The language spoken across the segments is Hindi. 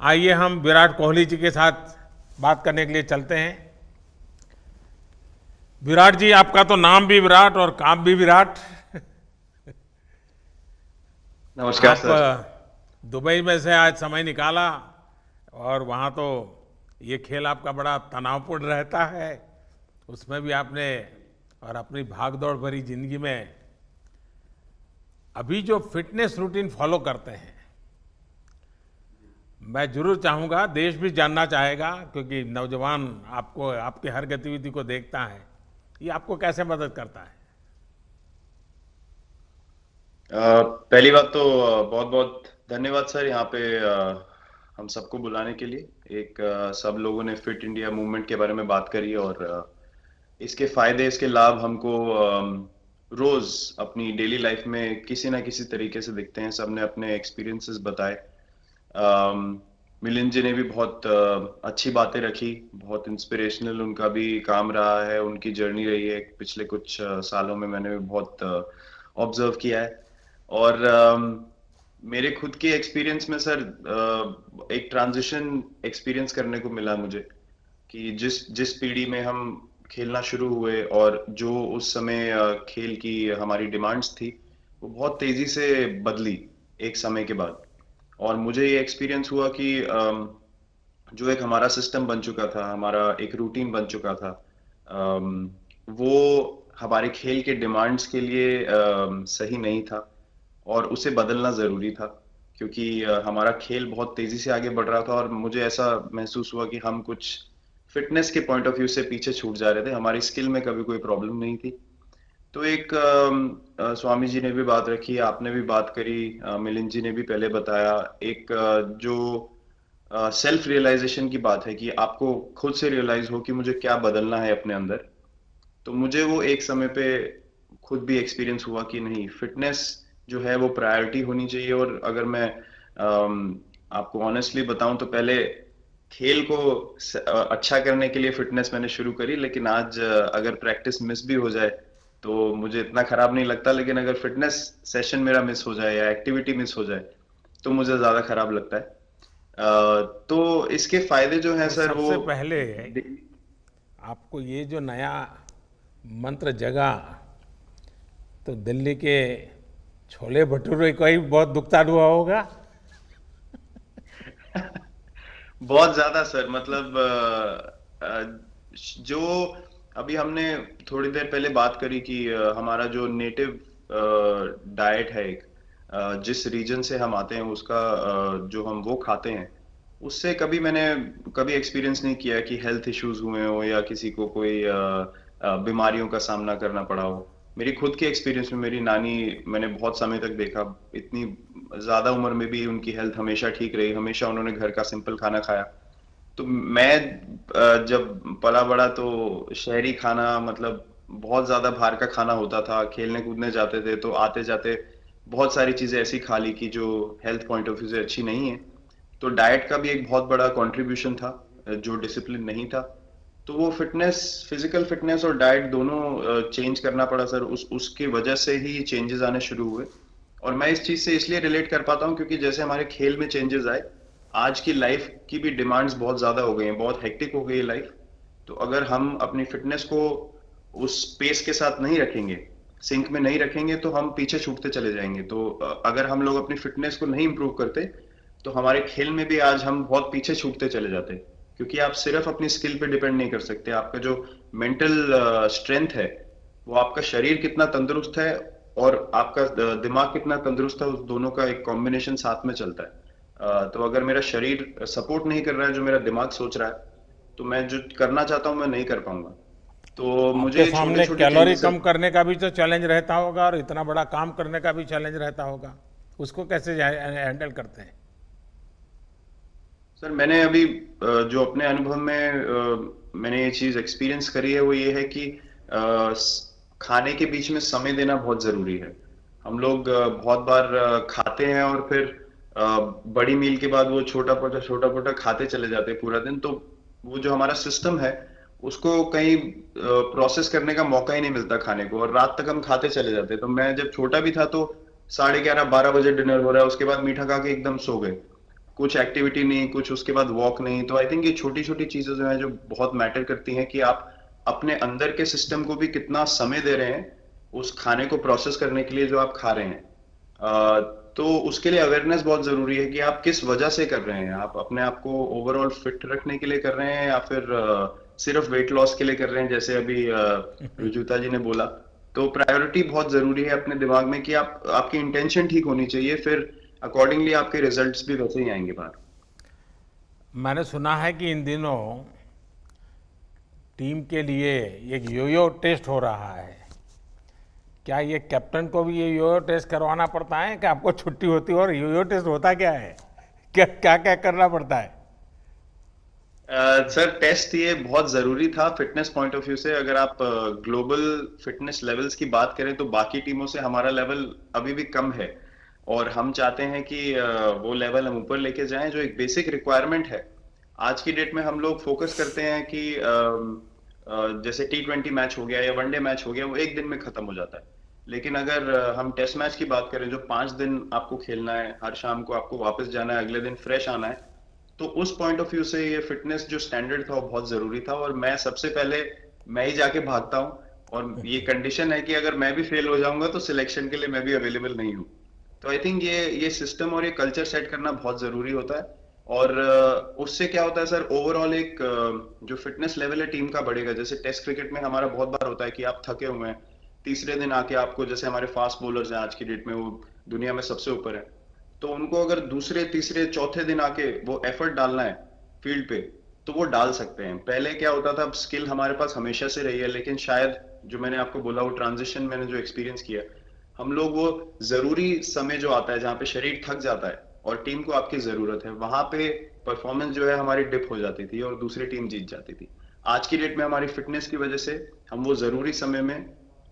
आइए हम विराट कोहली जी के साथ बात करने के लिए चलते हैं। विराट जी, आपका तो नाम भी विराट और काम भी विराट। नमस्कार आप सर। दुबई में से आज समय निकाला और वहाँ तो ये खेल आपका बड़ा तनावपूर्ण रहता है। उसमें भी आपने और अपनी भागदौड़ भरी जिंदगी में अभी जो फिटनेस रूटीन फॉलो करते हैं, मैं जरूर चाहूँगा, देश भी जानना चाहेगा, क्योंकि नौजवान आपको आपके हर गतिविधि को देखता है, ये आपको कैसे मदद करता है? पहली बात तो बहुत बहुत धन्यवाद सर, यहाँ पे हम सबको बुलाने के लिए। सब लोगों ने फिट इंडिया मूवमेंट के बारे में बात करी और इसके फायदे, इसके लाभ हमको रोज अपनी डेली लाइफ में किसी ना किसी तरीके से दिखते हैं। सबने अपने एक्सपीरियंसेस बताए। मिलिंद जी ने भी बहुत अच्छी बातें रखी, बहुत इंस्पिरेशनल उनका भी काम रहा है, उनकी जर्नी रही है पिछले कुछ सालों में। मैंने भी बहुत ऑब्जर्व किया है। और मेरे खुद के एक्सपीरियंस में सर एक ट्रांजिशन एक्सपीरियंस करने को मिला मुझे कि जिस जिस पीढ़ी में हम खेलना शुरू हुए और जो उस समय खेल की हमारी डिमांड्स थी, वो बहुत तेजी से बदली एक समय के बाद। और मुझे ये एक्सपीरियंस हुआ कि जो एक हमारा सिस्टम बन चुका था, हमारा एक रूटीन बन चुका था, वो हमारे खेल के डिमांड्स के लिए सही नहीं था और उसे बदलना ज़रूरी था। क्योंकि हमारा खेल बहुत तेज़ी से आगे बढ़ रहा था और मुझे ऐसा महसूस हुआ कि हम कुछ फिटनेस के पॉइंट ऑफ व्यू से पीछे छूट जा रहे थे। हमारी स्किल में कभी कोई प्रॉब्लम नहीं थी। तो स्वामी जी ने भी बात रखी, आपने भी बात करी, मिलिंद जी ने भी पहले बताया। एक जो सेल्फ रियलाइजेशन की बात है कि आपको खुद से रियलाइज हो कि मुझे क्या बदलना है अपने अंदर। तो मुझे वो एक समय पे खुद भी एक्सपीरियंस हुआ कि नहीं, फिटनेस जो है वो प्रायोरिटी होनी चाहिए। और अगर मैं आपको ऑनेस्टली बताऊं तो पहले खेल को अच्छा करने के लिए फिटनेस मैंने शुरू करी, लेकिन आज अगर प्रैक्टिस मिस भी हो जाए तो मुझे इतना खराब नहीं लगता। लेकिन अगर फिटनेस सेशन मेरा मिस हो जाए या एक्टिविटी मिस हो जाए तो मुझे ज्यादा खराब लगता है। तो इसके फायदे जो हैं तो सर वो सबसे पहले आपको ये जो नया मंत्र जगा, तो दिल्ली के छोले भटूरे का ही बहुत दुखता हुआ होगा। बहुत ज्यादा सर। मतलब जो अभी हमने थोड़ी देर पहले बात करी कि हमारा जो नेटिव डाइट है, एक जिस रीजन से हम आते हैं उसका जो हम वो खाते हैं, उससे कभी मैंने कभी एक्सपीरियंस नहीं किया कि हेल्थ इश्यूज हुए हो या किसी को कोई बीमारियों का सामना करना पड़ा हो। मेरी खुद के एक्सपीरियंस में मेरी नानी, मैंने बहुत समय तक देखा, इतनी ज्यादा उम्र में भी उनकी हेल्थ हमेशा ठीक रही। हमेशा उन्होंने घर का सिंपल खाना खाया। तो मैं जब पला बड़ा तो शहरी खाना, मतलब बहुत ज्यादा बाहर का खाना होता था। खेलने कूदने जाते थे तो आते जाते बहुत सारी चीजें ऐसी खा ली कि जो हेल्थ पॉइंट ऑफ व्यू से अच्छी नहीं है। तो डाइट का भी एक बहुत बड़ा कंट्रीब्यूशन था, जो डिसिप्लिन नहीं था। तो वो फिटनेस, फिजिकल फिटनेस और डाइट दोनों चेंज करना पड़ा सर। उस उसकी वजह से ही चेंजेस आने शुरू हुए। और मैं इस चीज से इसलिए रिलेट कर पाता हूँ क्योंकि जैसे हमारे खेल में चेंजेस आए, आज की लाइफ की भी डिमांड्स बहुत ज्यादा हो गई हैं, बहुत हेक्टिक हो गई है लाइफ। तो अगर हम अपनी फिटनेस को उस पेस के साथ नहीं रखेंगे, सिंक में नहीं रखेंगे, तो हम पीछे छूटते चले जाएंगे। तो अगर हम लोग अपनी फिटनेस को नहीं इंप्रूव करते तो हमारे खेल में भी आज हम बहुत पीछे छूटते चले जाते। क्योंकि आप सिर्फ अपनी स्किल पे डिपेंड नहीं कर सकते। आपका जो मेंटल स्ट्रेंथ है, वो आपका शरीर कितना तंदुरुस्त है और आपका दिमाग कितना तंदुरुस्त है, उस दोनों का एक कॉम्बिनेशन साथ में चलता है। तो अगर मेरा शरीर सपोर्ट नहीं कर रहा है जो मेरा दिमाग सोच रहा है, तो मैं जो करना चाहता हूँ मैं नहीं कर पाऊंगा। तो आपके मुझे छोटे सामने छोटे कैलोरी चेंजेस। कम करने का भी तो चैलेंज रहता होगा और इतना बड़ा काम करने का भी चैलेंज रहता होगा। उसको कैसे हैंडल करते हैं? सर मैंने अभी जो अपने अनुभव में मैंने ये चीज एक्सपीरियंस करी है, वो ये है कि खाने के बीच में समय देना बहुत जरूरी है। हम लोग बहुत बार खाते हैं और फिर बड़ी मील के बाद वो छोटा छोटा खाते चले जाते हैं पूरा दिन। तो वो जो हमारा सिस्टम है, उसको कहीं प्रोसेस करने का मौका ही नहीं मिलता खाने को, और रात तक हम खाते चले जाते हैं। तो मैं जब छोटा भी था तो 11:30 12 बजे डिनर हो रहा है, उसके बाद मीठा खा के एकदम सो गए। कुछ एक्टिविटी नहीं, कुछ उसके बाद वॉक नहीं। तो आई थिंक ये छोटी छोटी चीजें जो है जो बहुत मैटर करती हैं कि आप अपने अंदर के सिस्टम को भी कितना समय दे रहे हैं उस खाने को प्रोसेस करने के लिए जो आप खा रहे हैं। तो उसके लिए अवेयरनेस बहुत जरूरी है कि आप किस वजह से कर रहे हैं। आप अपने आप को ओवरऑल फिट रखने के लिए कर रहे हैं या फिर सिर्फ वेट लॉस के लिए कर रहे हैं, जैसे अभी रुजुता जी ने बोला। तो प्रायोरिटी बहुत जरूरी है अपने दिमाग में कि आप आपकी इंटेंशन ठीक होनी चाहिए, फिर अकॉर्डिंगली आपके रिजल्ट्स भी वैसे ही आएंगे बाहर। मैंने सुना है कि इन दिनों टीम के लिए एक योयो टेस्ट हो रहा है। क्या ये कैप्टन को भी ये योयो टेस्ट करवाना पड़ता है कि आपको छुट्टी होती है? और योयो टेस्ट होता क्या है? क्या क्या क्या करना पड़ता है? सर टेस्ट ये बहुत जरूरी था फिटनेस पॉइंट ऑफ व्यू से। अगर आप ग्लोबल फिटनेस लेवल्स की बात करें तो बाकी टीमों से हमारा लेवल अभी भी कम है, और हम चाहते हैं कि वो लेवल हम ऊपर लेके जाएं जो एक बेसिक रिक्वायरमेंट है। आज की डेट में हम लोग फोकस करते हैं कि जैसे T20 मैच हो गया या वनडे मैच हो गया, वो एक दिन में खत्म हो जाता है। लेकिन अगर हम टेस्ट मैच की बात करें जो 5 दिन आपको खेलना है, हर शाम को आपको वापस जाना है, अगले दिन फ्रेश आना है, तो उस पॉइंट ऑफ व्यू से ये फिटनेस जो स्टैंडर्ड था वो बहुत जरूरी था। और मैं सबसे पहले मैं ही जाके भागता हूँ, और ये कंडीशन है कि अगर मैं भी फेल हो जाऊंगा तो सिलेक्शन के लिए मैं भी अवेलेबल नहीं हूँ। तो आई थिंक ये सिस्टम और ये कल्चर सेट करना बहुत जरूरी होता है। और उससे क्या होता है सर, ओवरऑल एक जो फिटनेस लेवल है टीम का बढ़ेगा। जैसे टेस्ट क्रिकेट में हमारा बहुत बार होता है कि आप थके हुए हैं, तीसरे दिन आके आपको, जैसे हमारे फास्ट बॉलर्स हैं आज की डेट में, वो दुनिया में सबसे ऊपर है, तो उनको अगर दूसरे तीसरे चौथे दिन आके वो एफर्ट डालना है फील्ड पे, तो वो डाल सकते हैं। पहले क्या होता था, स्किल हमारे पास हमेशा से रही है, लेकिन शायद जो मैंने आपको बोला वो ट्रांजिशन मैंने जो एक्सपीरियंस किया, हम लोग वो जरूरी समय जो आता है जहाँ पे शरीर थक जाता है और टीम को आपकी जरूरत है, वहां पे परफॉर्मेंस जो है हमारी डिप हो जाती थी और दूसरी टीम जीत जाती थी। आज की डेट में हमारी फिटनेस की वजह से हम वो जरूरी समय में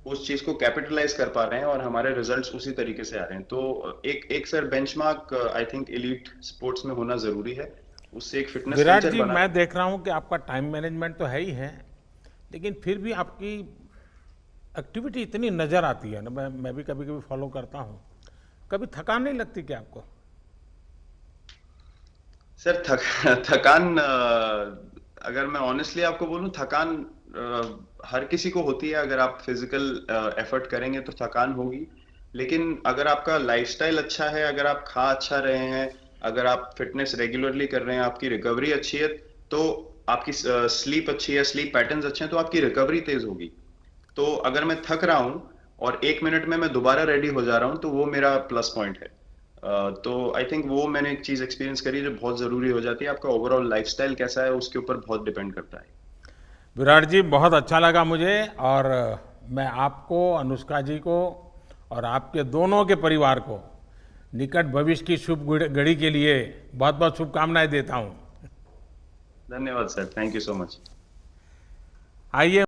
उस चीज को कैपिटलाइज कर पा रहे हैं और हमारे रिजल्ट्स उसी तरीके से आ रहे हैं। तो एक एक sir benchmark I think elite sports में होना जरूरी है, उससे एक फिटनेस विराट कल्चर जी, बना। मैं देख रहा हूँ कि आपका टाइम मैनेजमेंट तो है ही है, लेकिन फिर भी आपकी एक्टिविटी इतनी नज़र आती है ना, मैं भी कभी कभी फॉलो करता हूँ। कभी थकान नहीं लगती क्या आपको? सर थकान अगर मैं ऑनेस्टली आपको बोलूं, थकान हर किसी को होती है। अगर आप फिजिकल एफर्ट करेंगे तो थकान होगी, लेकिन अगर आपका लाइफस्टाइल अच्छा है, अगर आप खा अच्छा रहे हैं, अगर आप फिटनेस रेगुलरली कर रहे हैं, आपकी रिकवरी अच्छी है, तो आपकी स्लीप अच्छी है, स्लीप पैटर्न्स अच्छे हैं, तो आपकी रिकवरी तेज होगी। तो अगर मैं थक रहा हूं और 1 मिनट में मैं दोबारा रेडी हो जा रहा हूं, तो वो मेरा प्लस पॉइंट है। तो आई थिंक वो मैंने एक चीज एक्सपीरियंस करी जो बहुत जरूरी हो जाती है। आपका ओवरऑल लाइफस्टाइल कैसा है उसके ऊपर बहुत डिपेंड करता है। विराट जी, बहुत अच्छा लगा मुझे। और मैं आपको, अनुष्का जी को और आपके दोनों के परिवार को निकट भविष्य की शुभ घड़ी के लिए बहुत बहुत शुभकामनाएं देता हूं। धन्यवाद sir, thank you so much. आइए।